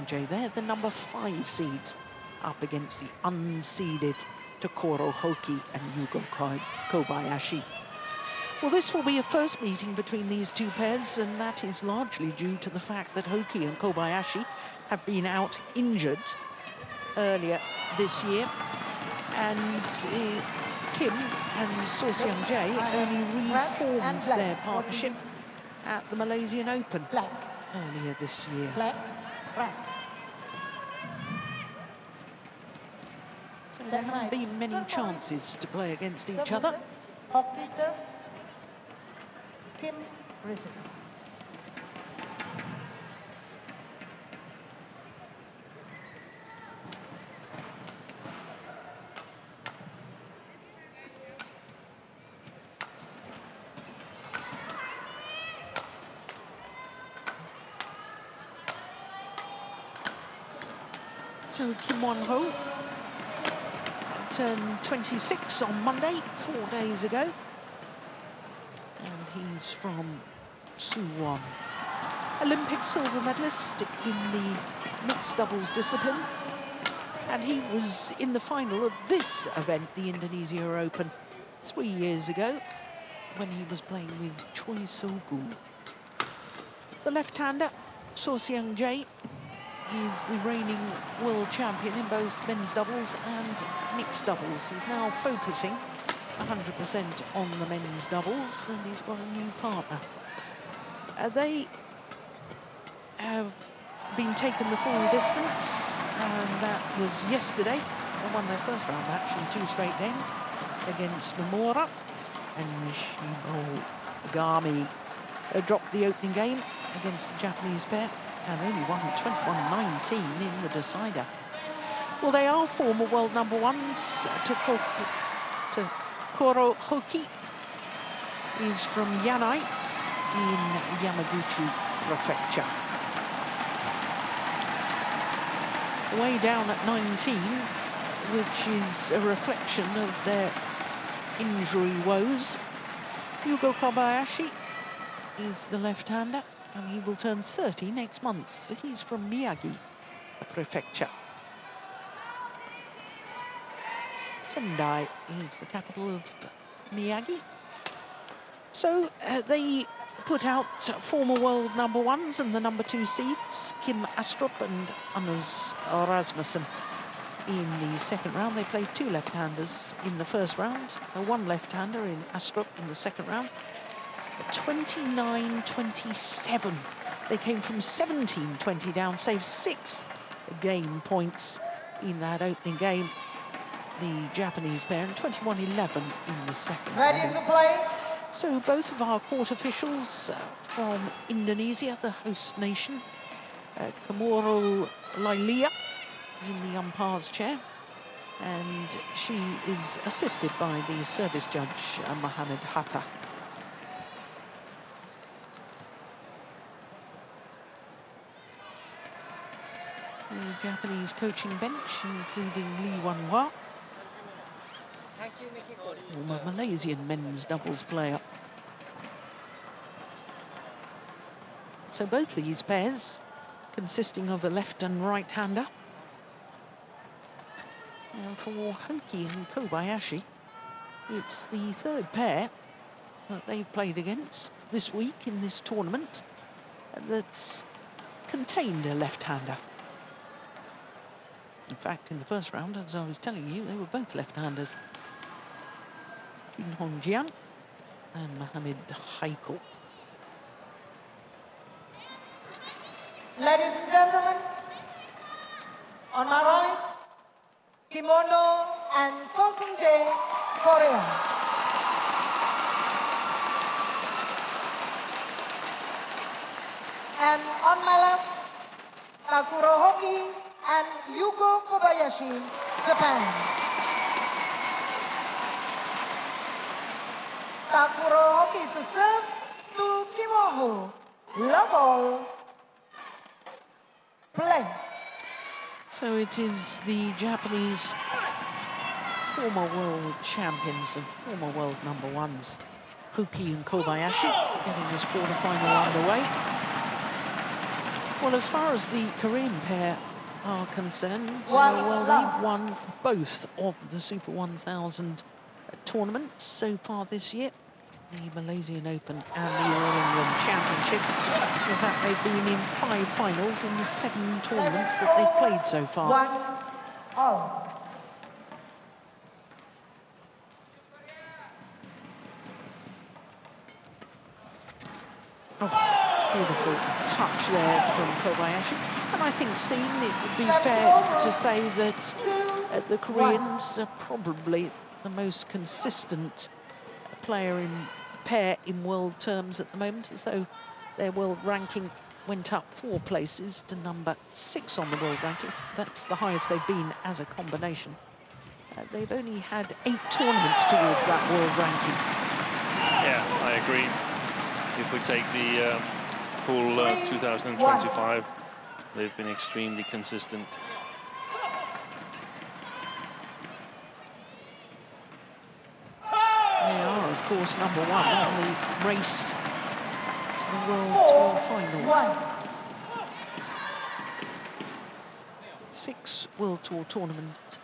Seung-jae. They're the number 5 seeds up against the unseeded Takuro Hoki and Yugo Kobayashi. Well, this will be a first meeting between these two pairs, and that is largely due to the fact that Hoki and Kobayashi have been out injured earlier this year, and Kim and So Seung-jae only reformed their partnership at the Malaysian Open earlier this year. So there haven't been many chances to play against each other. Kim So Kim Won-ho turned 26 on Monday, 4 days ago. And he's from Suwon. Olympic silver medalist in the mixed doubles discipline. And he was in the final of this event, the Indonesia Open, 3 years ago, when he was playing with Choi So-gu. The left-hander, So Seung-jae, is the reigning world champion in both men's doubles and mixed doubles. He's now focusing 100% on the men's doubles, and he's got a new partner. They have been taken the full distance, and that was yesterday. They won their first round match in 2 straight games against Nomura, and Shimogami dropped the opening game against the Japanese pair and only won 21-19 in the decider. Well, they are former world number ones. Takuro Hoki is from Yanai in Yamaguchi Prefecture. Way down at 19, which is a reflection of their injury woes. Yugo Kobayashi is the left-hander, and he will turn 30 next month. He's from Miyagi Prefecture. Sendai is the capital of Miyagi. So they put out former world number ones and the number 2 seeds, Kim Astrup and Anders Rasmussen, in the second round. They played 2 left-handers in the first round, 1 left-hander in Astrup in the second round. 29-27. They came from 17-20 down, saved 6 game points in that opening game, the Japanese pair, and 21-11 in the second. Ready to play? So both of our court officials from Indonesia, the host nation, Komoro Lailia in the umpire's chair, and she is assisted by the service judge, Mohammed Hatta. The Japanese coaching bench, including Lee Wan-hwa, former Malaysian men's doubles player. So both these pairs consisting of a left and right-hander. And for Hoki and Kobayashi, it's the 3rd pair that they've played against this week in this tournament that's contained a left-hander. In fact, in the first round, as I was telling you, they were both left-handers. Jun Hongjian and Mohammed Haikal. Ladies and gentlemen, on my right, Kimono and So Seung-jae, Korea. And on my left, Takuro Hoki and Yugo Kobayashi, Japan. Takuro Hoki to serve to Kimono. Love all. Play. So it is the Japanese former world champions and former world number ones, Hoki and Kobayashi, getting this quarterfinal underway. Well, as far as the Korean pair are concerned, well, they've won both of the Super 1000 tournaments so far this year, the Malaysian Open and the All England Championships. In fact, they've been in 5 finals in the 7 tournaments that they've played so far. 1-0. Oh, beautiful touch there from Kobayashi. And I think, Steen, it would be fair to say that the Koreans are probably the most consistent pair in world terms at the moment, as though their world ranking went up 4 places to number 6 on the world ranking. That's the highest they've been as a combination. They've only had 8 tournaments towards that world ranking. Yeah, I agree. If we take the full 2025, they've been extremely consistent. They are, of course, number 1 on the race to the World Tour finals. 6 World Tour tournaments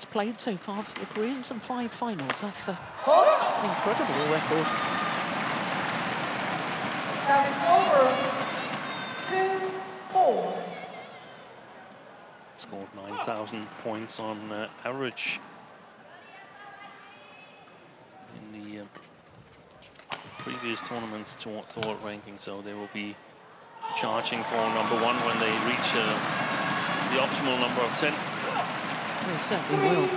played so far for the Koreans and 5 finals. That's an incredible record. That is over. 2-4. Scored 9,000 points on average in the previous tournaments towards the world ranking, so they will be charging for number 1 when they reach the optimal number of 10. They certainly will.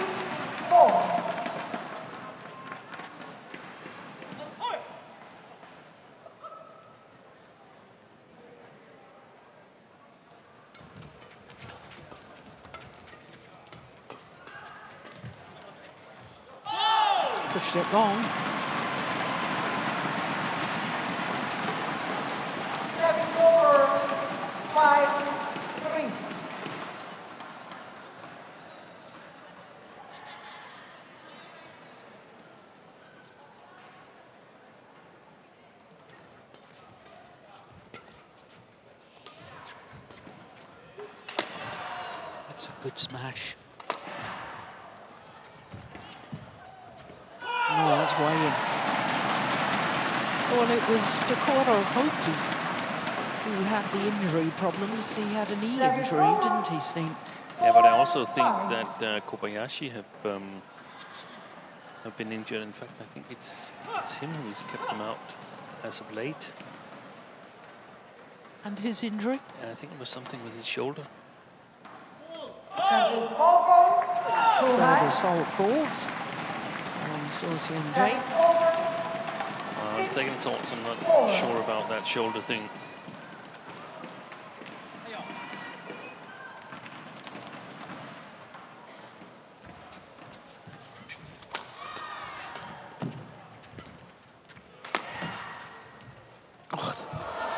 3-4. Pushed it long. That is over. 5-3. That's a good smash. Oh, that's way in. Well, it was Hoki who had the injury problems. He had a knee injury, didn't he, Steen? Yeah, but I also think that Kobayashi have been injured. In fact, I think it's him who's kept them out as of late. And his injury? Yeah, I think it was something with his shoulder. That is over. Service fault calls on Sorsian Day. Second thoughts, I'm not sure about that shoulder thing.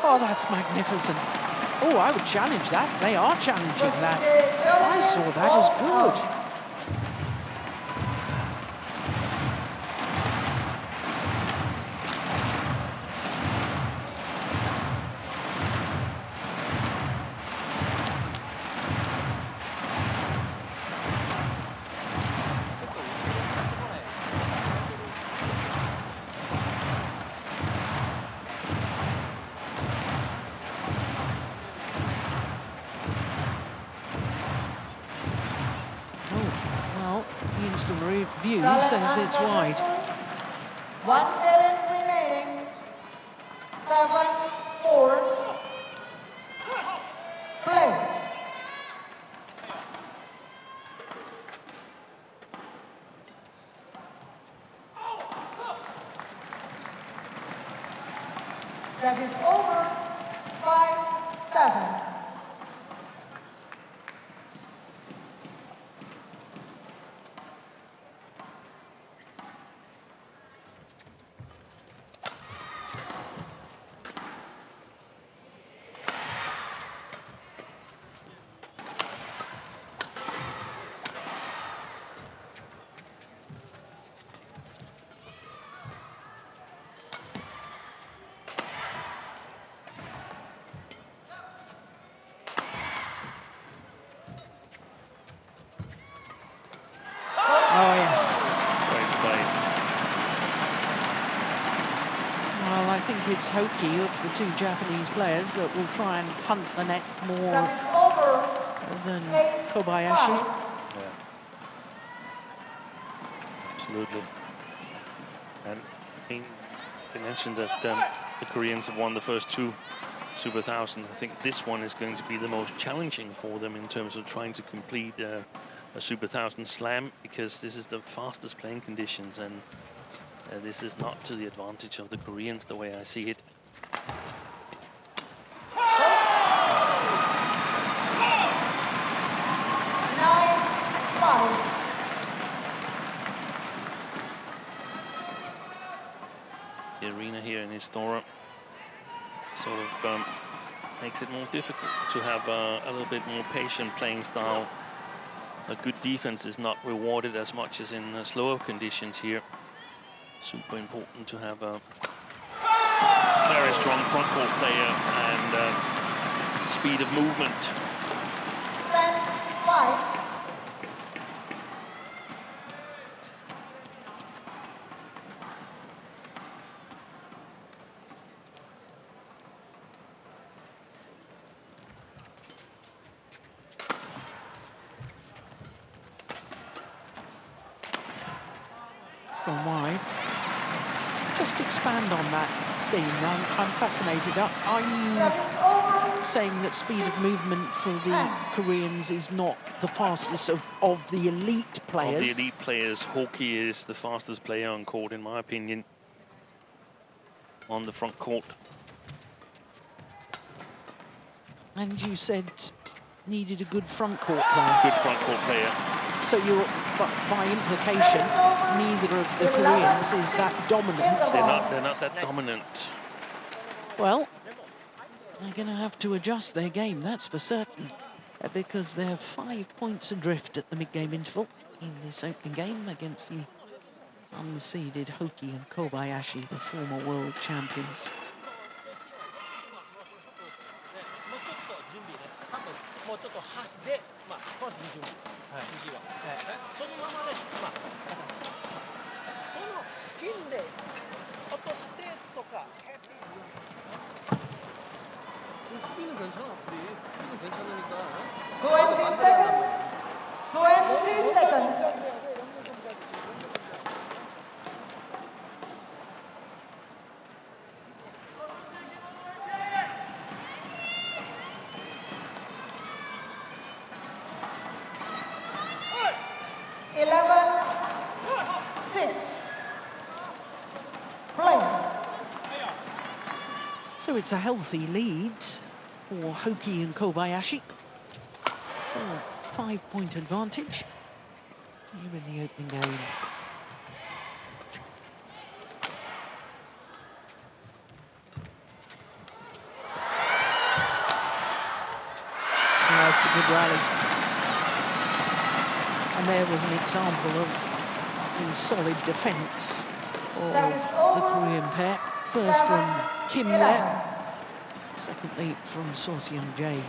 Oh, that's magnificent. Oh, I would challenge that. They are challenging that. I saw that as good. Review says it's wide. 1 remaining. 7-4. Play. That is over. 5-7. it's Hoki of the two Japanese players that will try and hunt the net more That is over. than 8-5. Kobayashi. Yeah. Absolutely. And I mean, you mentioned that the Koreans have won the first two Super 1000. I think this one is going to be the most challenging for them in terms of trying to complete a Super 1000 slam, because this is the fastest playing conditions, and this is not to the advantage of the Koreans the way I see it. The arena here in Istora sort of makes it more difficult to have a little bit more patient playing style. A good defense is not rewarded as much as in slower conditions here. Super important to have a very strong front court player and speed of movement. 10-5. Gone wide. Just expand on that, Steen. I'm fascinated. Are you saying that speed of movement for the Koreans is not the fastest of the elite players? Of the elite players, Hoki is the fastest player on court, in my opinion, on the front court. And you said needed a good front court player. Good front court player. So you're, but by implication, neither of the Koreans is that dominant. They're not that dominant. Well, they're going to have to adjust their game, that's for certain, because they're 5 points adrift at the mid-game interval in this opening game against the unseeded Hoki and Kobayashi, the former world champions. So it's a healthy lead for Hoki and Kobayashi. 5 point advantage here in the opening game. That's a good rally. And there was an example of the solid defence of the Korean pair. First from Kim there, secondly from So Seung Jae.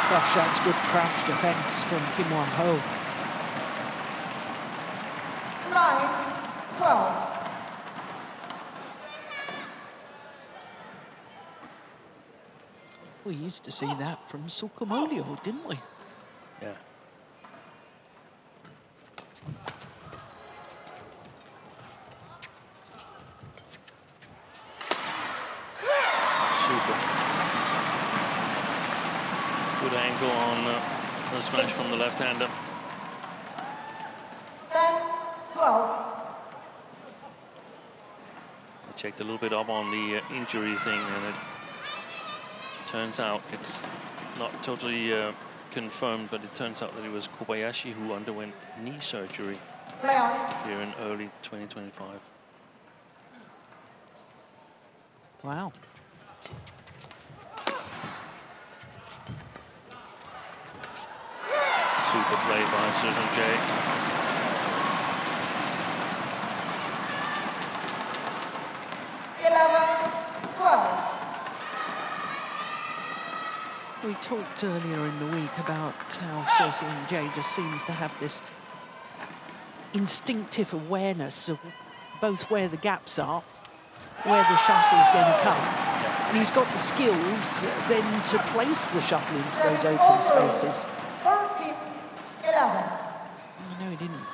Flush shots, good crouch defence from Kim Won-ho. 9-12. We used to see that from Sukamolio, didn't we? Yeah. Good angle on the smash from the left-hander. 10-12. I checked a little bit up on the injury thing, and it turns out it's not totally confirmed, but it turns out that it was Kobayashi who underwent knee surgery Play on. here in early 2025. Wow. Super play by Susan J. We talked earlier in the week about how Susan J just seems to have this instinctive awareness of both where the gaps are, where the shuttle is going to come, and he's got the skills then to place the shuttle into those open spaces. 13-11. I know he didn't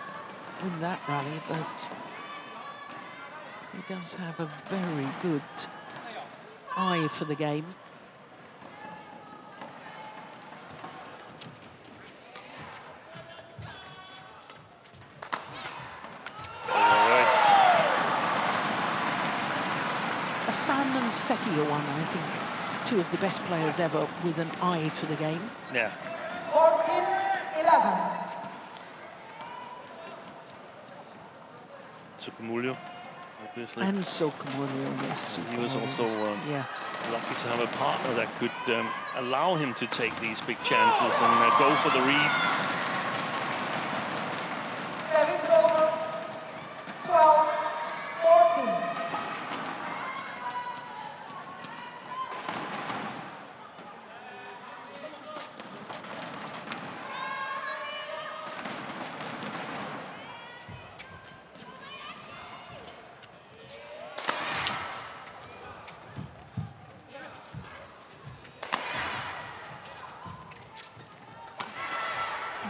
win that rally, but he does have a very good eye for the game. Sam and Seti are one, I think, two of the best players ever with an eye for the game. Yeah. 14-11. Sukamulio, obviously. And Sokamulio, yes. He was also lucky to have a partner that could allow him to take these big chances and go for the reads. Service over. 12-14.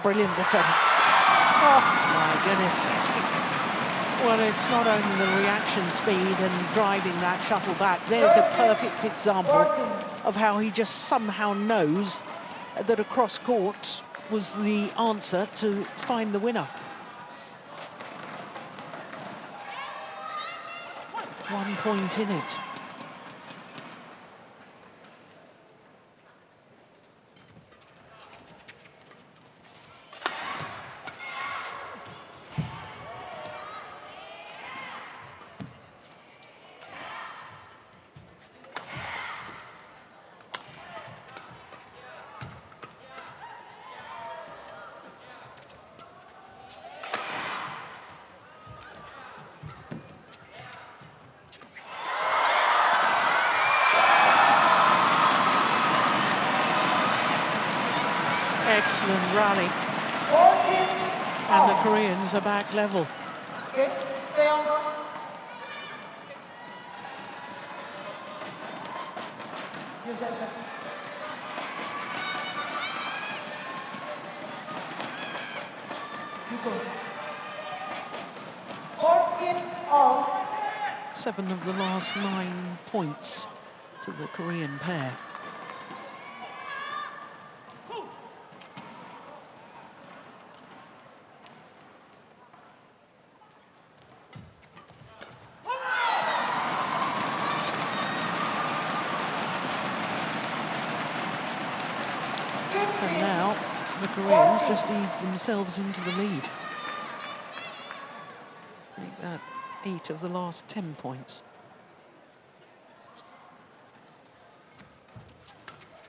Brilliant defence. Oh, my goodness. Well, it's not only the reaction speed and driving that shuttle back. There's a perfect example of how he just somehow knows that across court was the answer to find the winner. 1 point in it. Excellent rally. 14. And the Koreans are back level. Okay, stay on. Yes, yes, yes. You go. 14 all. 7 of the last 9 points to the Korean pair. And now the Koreans just ease themselves into the lead. I think that 8 of the last 10 points.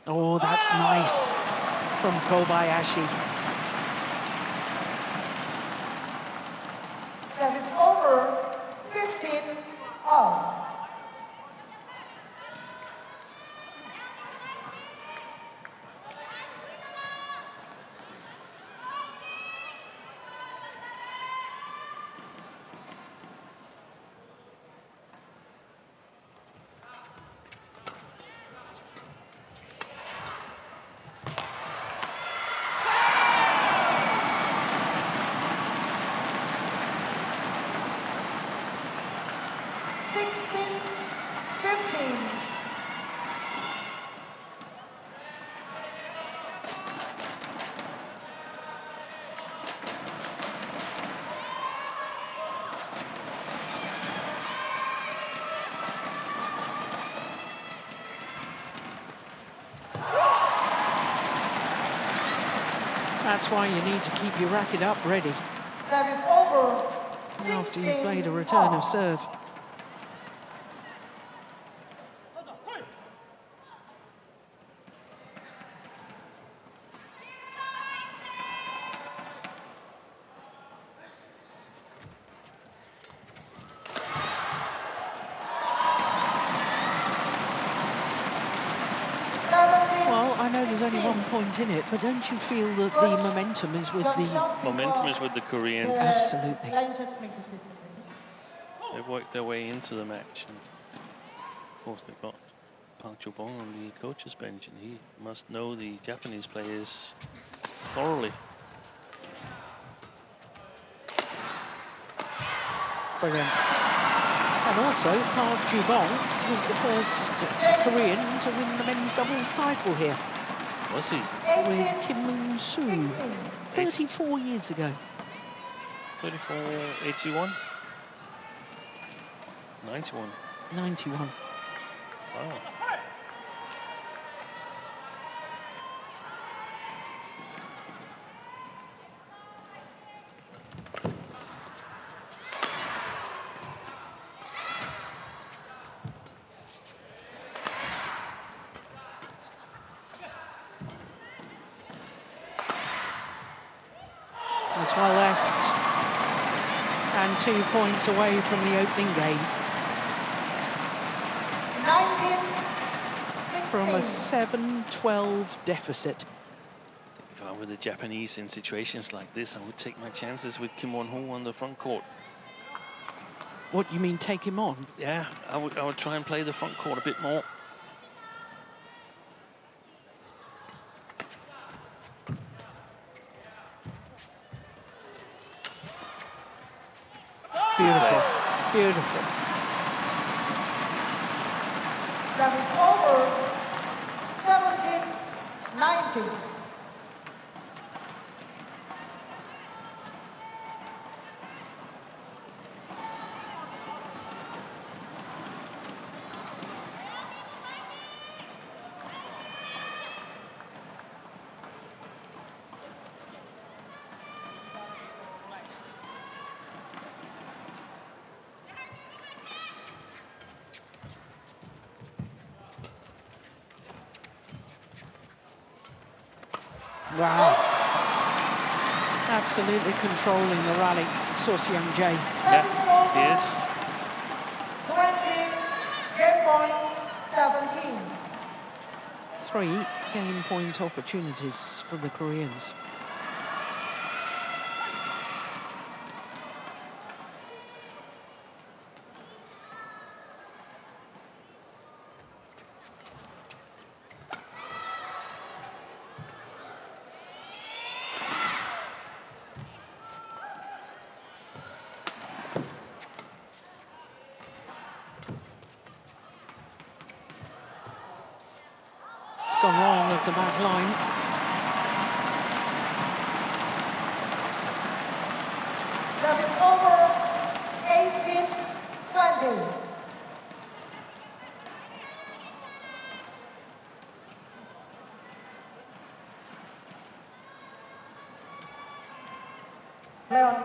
Oh, that's nice from Kobayashi. That is over. 15 all. That's why you need to keep your racket up ready That is over. after you've played a return of serve. Well, I know there's only 1 point in it, but don't you feel that the momentum is with the... Momentum is with the Koreans. Absolutely. They've worked their way into the match. And of course, they've got Park Jo-bong on the coach's bench, and he must know the Japanese players thoroughly. Brilliant. And also, Park Jo-bong was the first Korean to win the men's doubles title here. Was he? With Kim Moon-soo, 34 years ago. 34, 81? 91. 91. Wow. It's well left. And 2 points away from the opening game. 19-16. From a 7-12 deficit. If I were the Japanese in situations like this, I would take my chances with Kim Won-ho on the front court. What, you mean take him on? Yeah, I would try and play the front court a bit more. Beautiful, beautiful. That is over. 17-19. Wow. Absolutely controlling the rally, So Seung-jae. Yeah, he is. 20, game point, 17. 3 game point opportunities for the Koreans. Gone wrong of the back line. That is over. 18-20. Leon.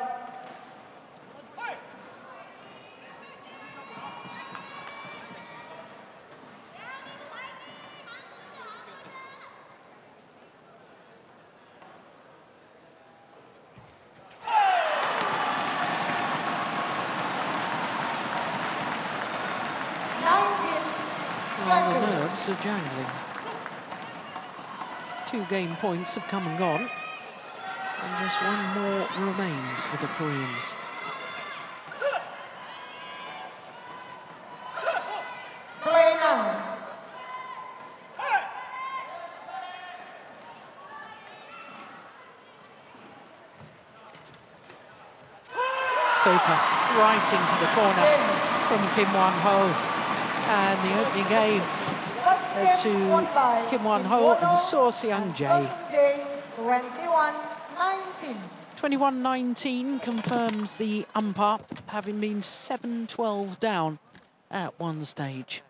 Well, the nerves are jangling. 2 game points have come and gone. And just 1 more remains for the Koreans. Play now. Super, right into the corner from Kim Won-ho. And the opening game to Kim Won-ho and So Seung-jae. 21-19. 21-19 confirms the umpire, having been 7-12 down at one stage.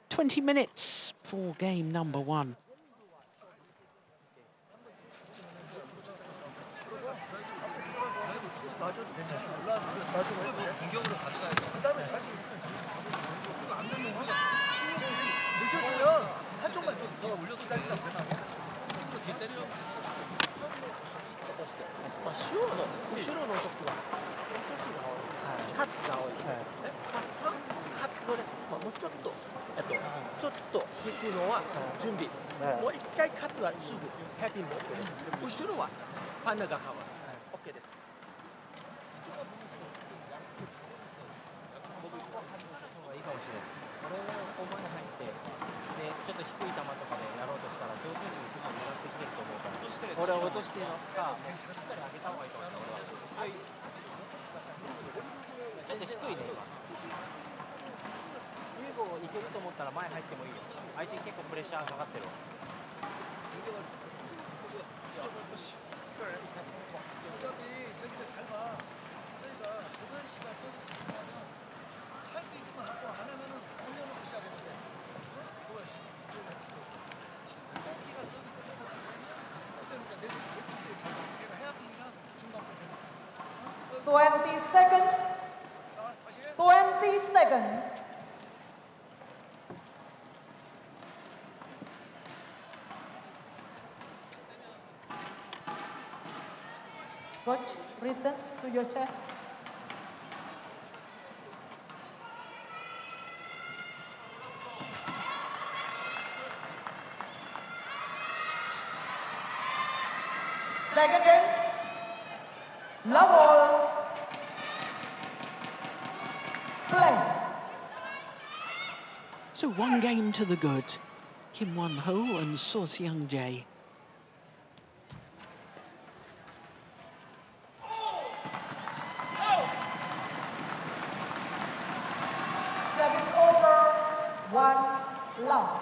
20 minutes for game number 1. まあ、塩の後ろの時は落としが多い、カッツが多いですね。カットで、まあ、もうちょっと、ちょっと引くのは準備。もう一回カットはすぐヘアピンも OK です。後ろはパンダが変わる。OK です。僕、いいかもしれない。これをここまで入って、で、ちょっと低い球とかでやろうとしたら、上手に結構狙ってきてると思うから、これを落としてるのか、もうしっかり上げた方がいいと思う、俺は。ちょっと低いね、今。15いけると思ったら前入ってもいいよ。相手に結構プレッシャーかかってるわ。20 seconds. 20 seconds. Coach, return to your chair. Second game. Love all. Play. So 1 game to the good. Kim Won-ho and So Seung-jae. Service over. 1 love.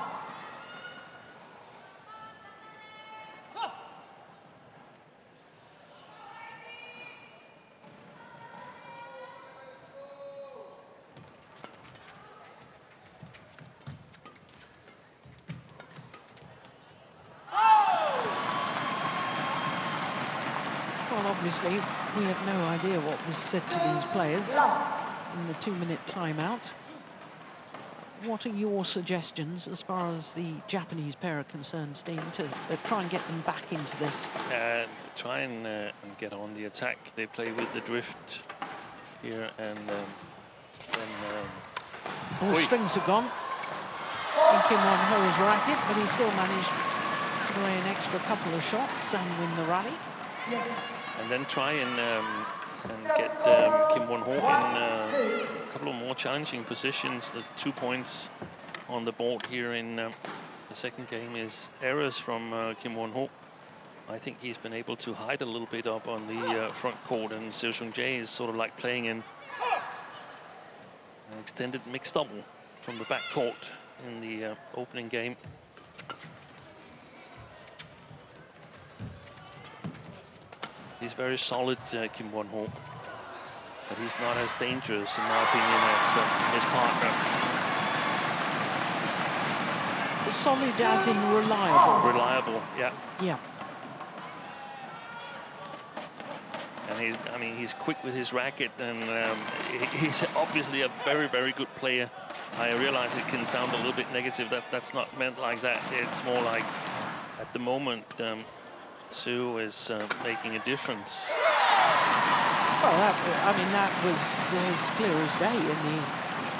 Well, obviously, we have no idea what was said to these players in the 2-minute timeout. What are your suggestions as far as the Japanese pair are concerned, Steen, to try and get them back into this? Try and get on the attack. They play with the drift here, and then All strings are gone in Kim Won-ho's racket, but he still managed to play an extra couple of shots and win the rally. and then try and get Kim Won-ho in a couple of more challenging positions. The 2 points on the board here in the second game is errors from Kim Won-ho. I think he's been able to hide a little bit up on the front court, and Seo Seung-jae is sort of like playing in an extended mixed double from the back court in the opening game. He's very solid, Kim Won-ho, but he's not as dangerous, in my opinion, as his partner. Solid as in reliable. Reliable, yeah. Yeah. And he's quick with his racket, and he's obviously a very, very good player. I realize it can sound a little bit negative. That's not meant like that. It's more like, at the moment, Sue is making a difference. Well, that was as clear as day in the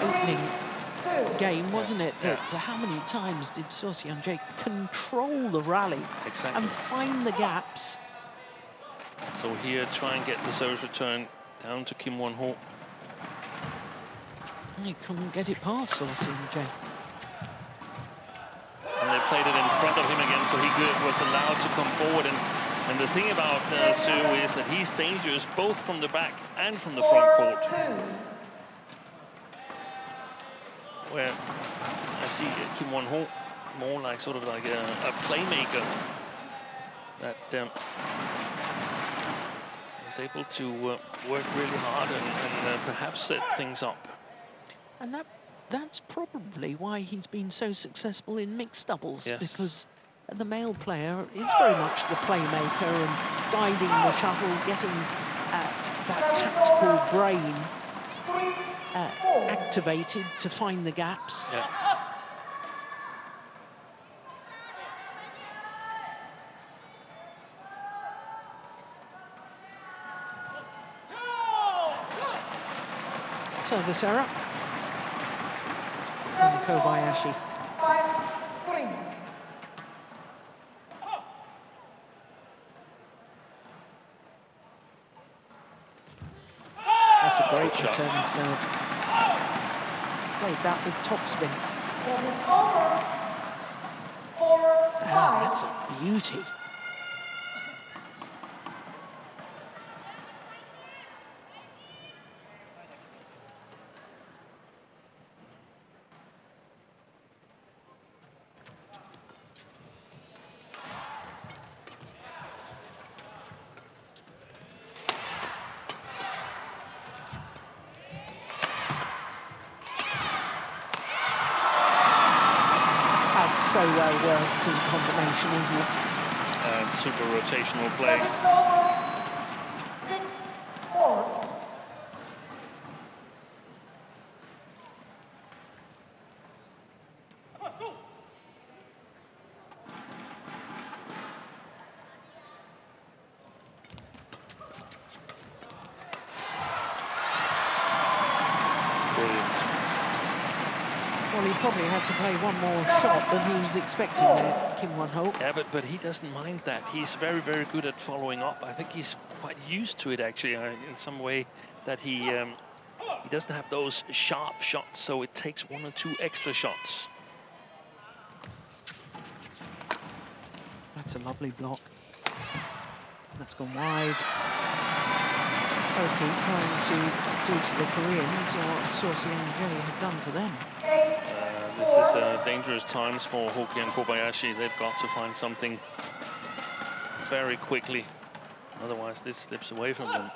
opening game, wasn't it? Yeah. That how many times did So Seung-jae control the rally and find the gaps? So here, try and get the service return down to Kim Won-ho. He couldn't get it past So Seung-jae. And they played it in front of him again, so he was allowed to come forward. And the thing about Sue is that he's dangerous both from the back and from the front court. Where I see Kim Won-ho more like sort of like a playmaker that is able to work really hard and perhaps set things up. And that's probably why he's been so successful in mixed doubles, because the male player is very much the playmaker and guiding the shuttle, getting that tactical brain activated to find the gaps. Yeah. Service error from Kobayashi. 5-3. That's a great Good shot. return serve. Played that with topspin. Service over. 4-5. That's a beauty. So well worked as a combination, isn't it? And super rotational play. Service over. 6-4. Brilliant. Well, he probably had to play one more shot than he was expecting there, Kim Won-ho. Yeah, but he doesn't mind that. He's very, very good at following up. I think he's quite used to it, actually, in some way, that he doesn't have those sharp shots, so it takes 1 or 2 extra shots. That's a lovely block. That's gone wide. Hoki trying to do to the Koreans what Suo Seung-jae had done to them. This is dangerous times for Hoki and Kobayashi. They've got to find something very quickly. Otherwise, this slips away from them.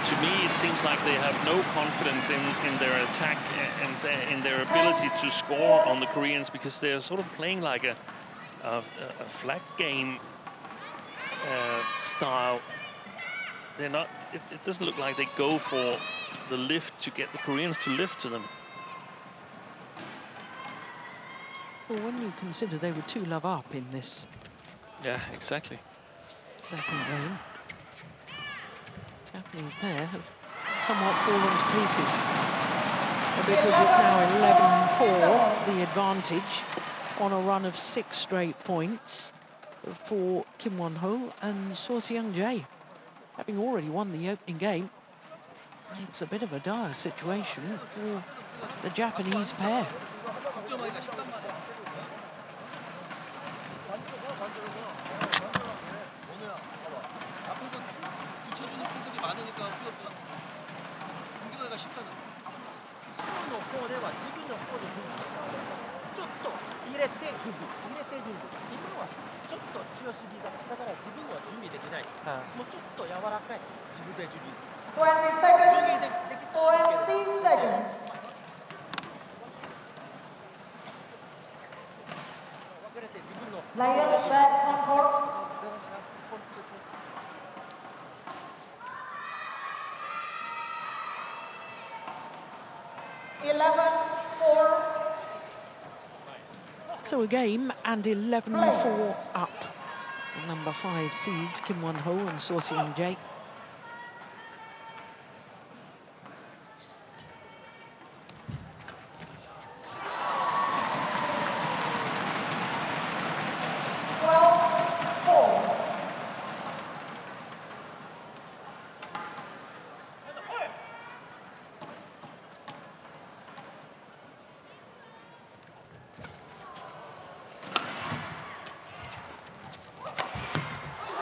To me, it seems like they have no confidence in their attack and in their ability to score on the Koreans, because they're sort of playing like a flag game style. They're not. It doesn't look like they go for the lift to get the Koreans to lift to them. Well, when you consider they were 2-love up in this Yeah, exactly. second game, Japanese pair have somewhat fallen to pieces. And because it's now 11-4, the advantage on a run of 6 straight points for Kim Won-ho and Suo Seung-jae. Having already won the opening game, it's a bit of a dire situation for the Japanese pair. Players back on court. So a game and 11-4 up. Number 5 seeds Kim Won-ho and Suo Seung-jae.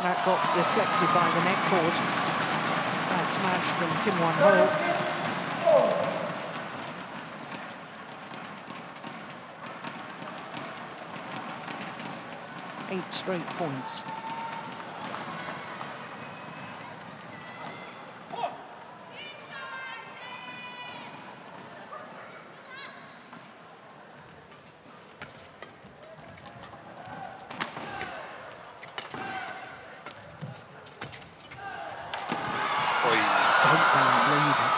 That got reflected by the net cord. That smash from Kim Won-ho. 8 straight points.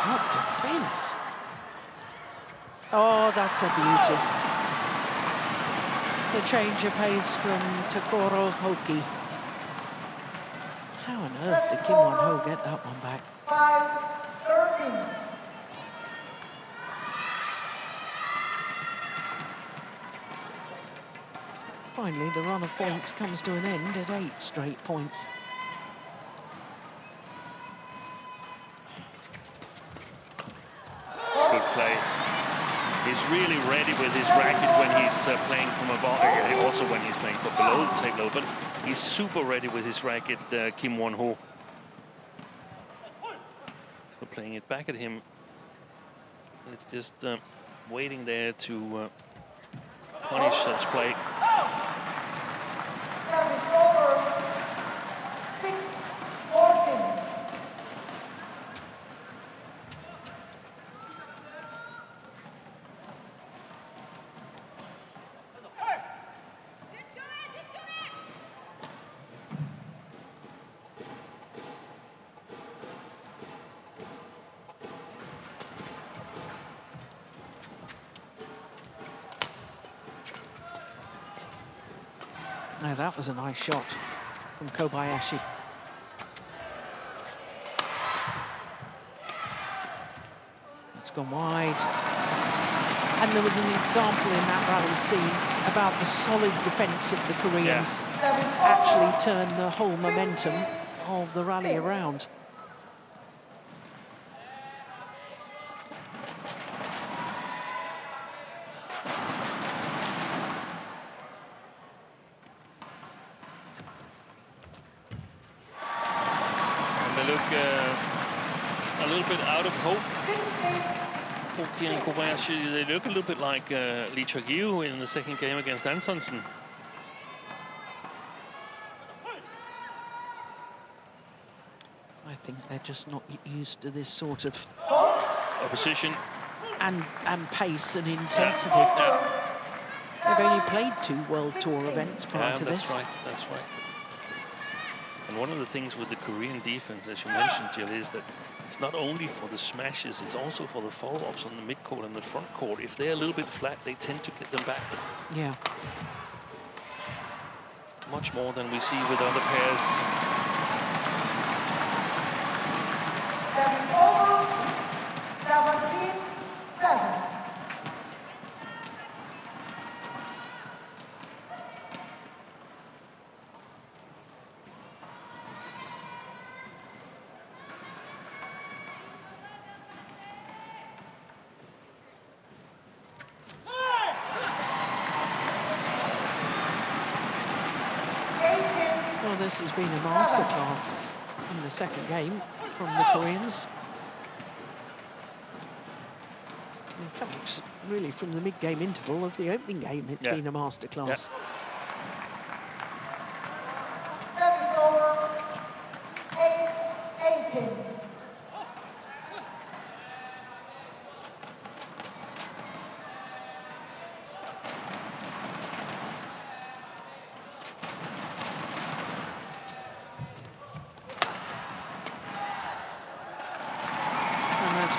What defence! Oh, that's a beauty. The change of pace from Takoro Hoki. How on earth did Kim Won-ho get that one back? 5-13. Finally, the run of points comes to an end at 8 straight points. Good play. He's really ready with his racket when he's playing from above, also when he's playing from below the table, but he's super ready with his racket, Kim Won-ho. We're playing it back at him. It's just waiting there to punish such play. Service over. 6-14. Now that was a nice shot from Kobayashi. It's gone wide. And there was an example in that rally, Steve, about the solid defence of the Koreans actually turned the whole momentum of the rally around. A little bit out of hope. Hoki and Kobayashi, they look a little bit like Lee Cha-gyu in the second game against Antonsen. I think they're just not used to this sort of opposition and pace and intensity. Yeah. They've only played 2 World Tour events prior to this. That's right. And one of the things with the Korean defense, as you mentioned, Jill, is that it's not only for the smashes, it's also for the follow-ups on the mid-court and the front court. If they're a little bit flat, they tend to get them back. Yeah. Much more than we see with other pairs. Service over. 17-7. Well, this has been a masterclass in the second game from the Koreans. In fact, really from the mid-game interval of the opening game, it's been a masterclass. Service over. 8-18.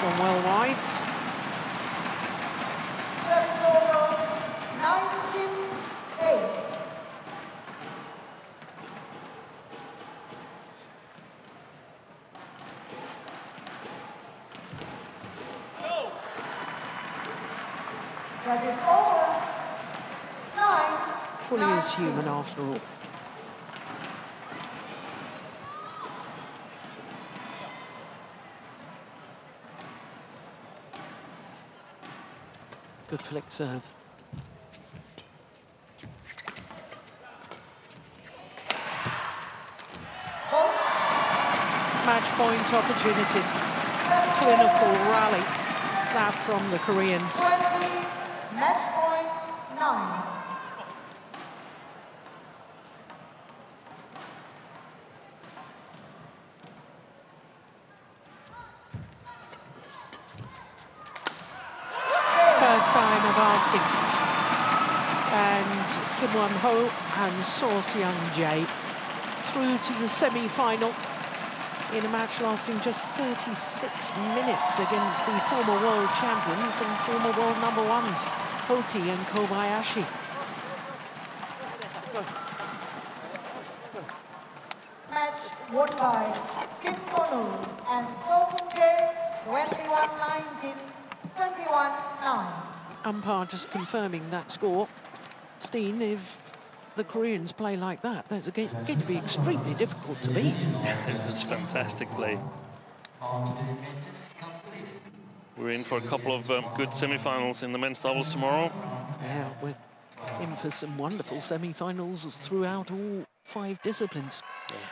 Gone well wide. Service over. 19-8. That is over. 9. Fully is human after all. Good flick serve. Match point opportunities. Clinical rally. That from the Koreans. 20. Match point 9. time of asking. And Kim Won-ho and So Seung-jae through to the semi-final in a match lasting just 36 minutes against the former world champions and former world number ones, Hoki and Kobayashi. Match won by Kim Won-ho and So Seung-jae, 21-19, 21-9. Umpire just confirming that score. Steen, if the Koreans play like that, that's going to be extremely difficult to beat. It was fantastic play. We're in for a couple of good semi-finals in the men's doubles tomorrow. Yeah, we're in for some wonderful semi-finals throughout all 5 disciplines.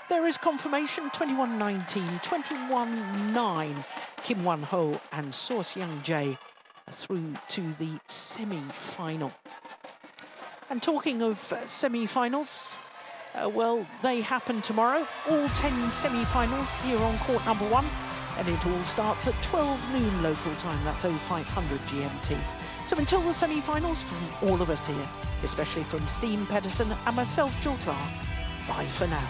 There is confirmation, 21-19, 21-9. Kim Won-ho and So Seung-jae through to the semi-final. And talking of semi-finals, well, they happen tomorrow. All 10 semi-finals here on court number 1. And it all starts at 12 noon local time. That's 0500 GMT. So until the semi-finals, from all of us here, especially from Steen Pedersen and myself, Jill Clark, bye for now.